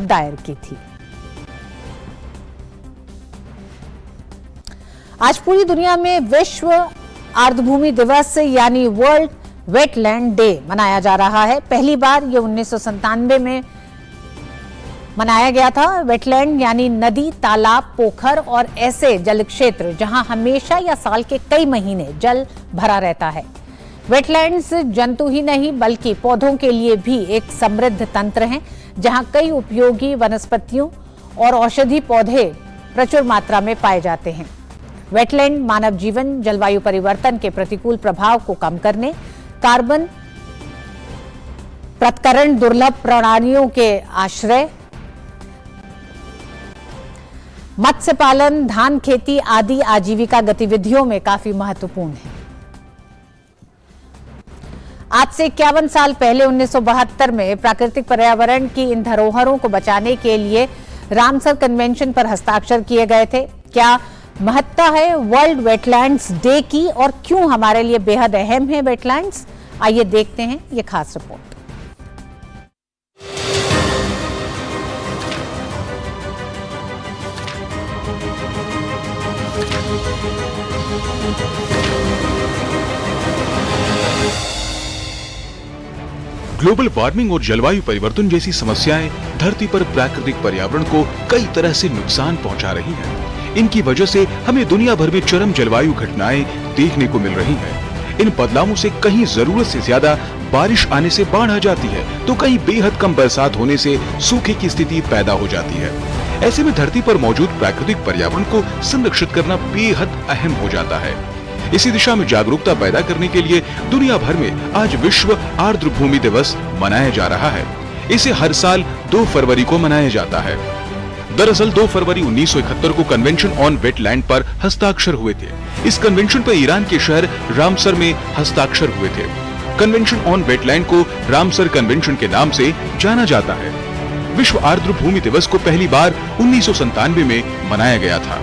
दायर की थी। आज पूरी दुनिया में विश्व आर्द्रभूमि दिवस यानी वर्ल्ड वेटलैंड डे मनाया जा रहा है। पहली बार ये 1997 में मनाया गया था। वेटलैंड यानी नदी, तालाब, पोखर और ऐसे जल क्षेत्र जहां हमेशा या साल के कई महीने जल भरा रहता है। वेटलैंड्स जंतु ही नहीं बल्कि पौधों के लिए भी एक समृद्ध तंत्र हैं, जहां कई उपयोगी वनस्पतियों और औषधि पौधे प्रचुर मात्रा में पाए जाते हैं। वेटलैंड मानव जीवन, जलवायु परिवर्तन के प्रतिकूल प्रभाव को कम करने, कार्बन पृथक्करण, दुर्लभ प्राणियों के आश्रय, मत्स्य पालन, धान खेती आदि आजीविका गतिविधियों में काफी महत्वपूर्ण है। आज से 51 साल पहले 1972 में प्राकृतिक पर्यावरण की इन धरोहरों को बचाने के लिए रामसर कन्वेंशन पर हस्ताक्षर किए गए थे। क्या महत्ता है वर्ल्ड वेटलैंड्स डे की और क्यों हमारे लिए बेहद अहम है वेटलैंड्स? आइए देखते हैं ये खास रिपोर्ट। ग्लोबल वार्मिंग और जलवायु परिवर्तन जैसी समस्याएं धरती पर प्राकृतिक पर्यावरण को कई तरह से नुकसान पहुंचा रही हैं। इनकी वजह से हमें दुनिया भर में चरम जलवायु घटनाएं देखने को मिल रही हैं। इन बदलावों से कहीं जरूरत से ज्यादा बारिश आने से बाढ़ आ जाती है, तो कहीं बेहद कम बरसात होने से सूखे की स्थिति पैदा हो जाती है। ऐसे में धरती पर मौजूद प्राकृतिक पर्यावरण को संरक्षित करना बेहद अहम हो जाता है। इसी दिशा में जागरूकता पैदा करने के लिए दुनिया भर में आज विश्व आर्द्रभूमि दिवस मनाया जा रहा है। इसे हर साल 2 फरवरी को मनाया जाता है। दरअसल 2 फरवरी 1971 को कन्वेंशन ऑन वेटलैंड पर हस्ताक्षर हुए थे। इस कन्वेंशन पर ईरान के शहर रामसर में हस्ताक्षर हुए थे। कन्वेंशन ऑन वेटलैंड को रामसर कन्वेंशन के नाम से जाना जाता है। विश्व आर्द्रभूमि दिवस को पहली बार 1997 में मनाया गया था।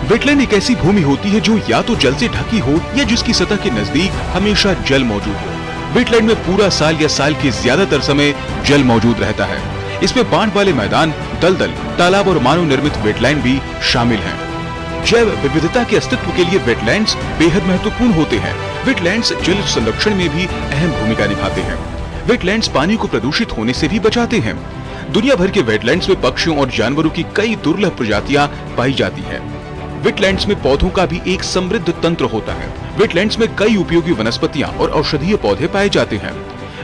वेटलैंड एक ऐसी भूमि होती है जो या तो जल से ढकी हो या जिसकी सतह के नजदीक हमेशा जल मौजूद हो। वेटलैंड में पूरा साल या साल के ज्यादातर समय जल मौजूद रहता है। इसमें बांध वाले मैदान, दलदल, तालाब और मानव निर्मित वेटलैंड भी शामिल हैं। जैव विविधता के अस्तित्व के लिए वेटलैंड्स बेहद महत्वपूर्ण होते हैं। वेटलैंड्स जल संरक्षण में भी अहम भूमिका निभाते हैं। वेटलैंड्स पानी को प्रदूषित होने से भी बचाते हैं। दुनिया भर के वेटलैंड्स में पक्षियों और जानवरों की कई दुर्लभ प्रजातियां पाई जाती है। वेटलैंड्स में पौधों का भी एक समृद्ध तंत्र होता है। वेटलैंड्स में कई उपयोगी वनस्पतियां और औषधीय पौधे पाए जाते हैं।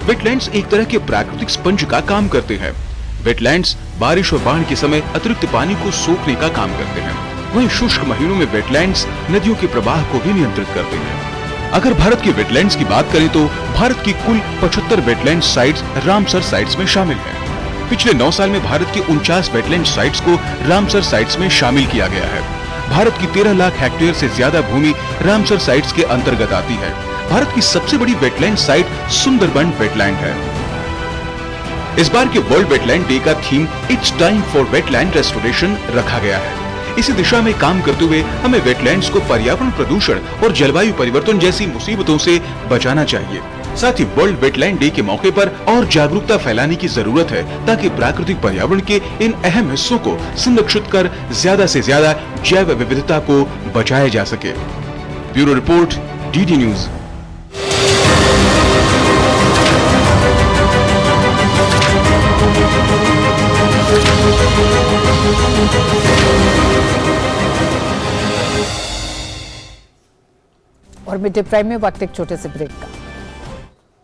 वेटलैंड्स एक तरह के प्राकृतिक स्पंज का काम करते हैं। वेटलैंड्स बारिश और बाढ़ के समय अतिरिक्त पानी को सोखने का काम करते हैं। वहीं शुष्क महीनों में वेटलैंड्स नदियों के प्रवाह को भी नियंत्रित करते हैं। अगर भारत के वेटलैंड्स की बात करें तो भारत की कुल 75 वेटलैंड साइट्स रामसर साइट्स में शामिल हैं। पिछले 9 साल में भारत के 49 वेटलैंड साइट्स को रामसर साइट्स में शामिल किया गया है। भारत की 13 लाख हेक्टेयर से ज्यादा भूमि रामसर साइट्स के अंतर्गत आती है। भारत की सबसे बड़ी वेटलैंड साइट सुंदरबन वेटलैंड है। इस बार के वर्ल्ड वेटलैंड डे का theme it's time for wetland restoration रखा गया है। इसी दिशा में काम करते हुए हमें वेटलैंड्स को पर्यावरण प्रदूषण और जलवायु परिवर्तन जैसी मुसीबतों से बचाना चाहिए। साथ ही वर्ल्ड वेटलैंड डे के मौके पर और जागरूकता फैलाने की जरूरत है, ताकि प्राकृतिक पर्यावरण के इन अहम हिस्सों को संरक्षित कर ज्यादा से ज्यादा जैव विविधता को बचाया जा सके। Bureau report, DD news. और मिड डे प्राइम में वक्त एक छोटे से ब्रेक का।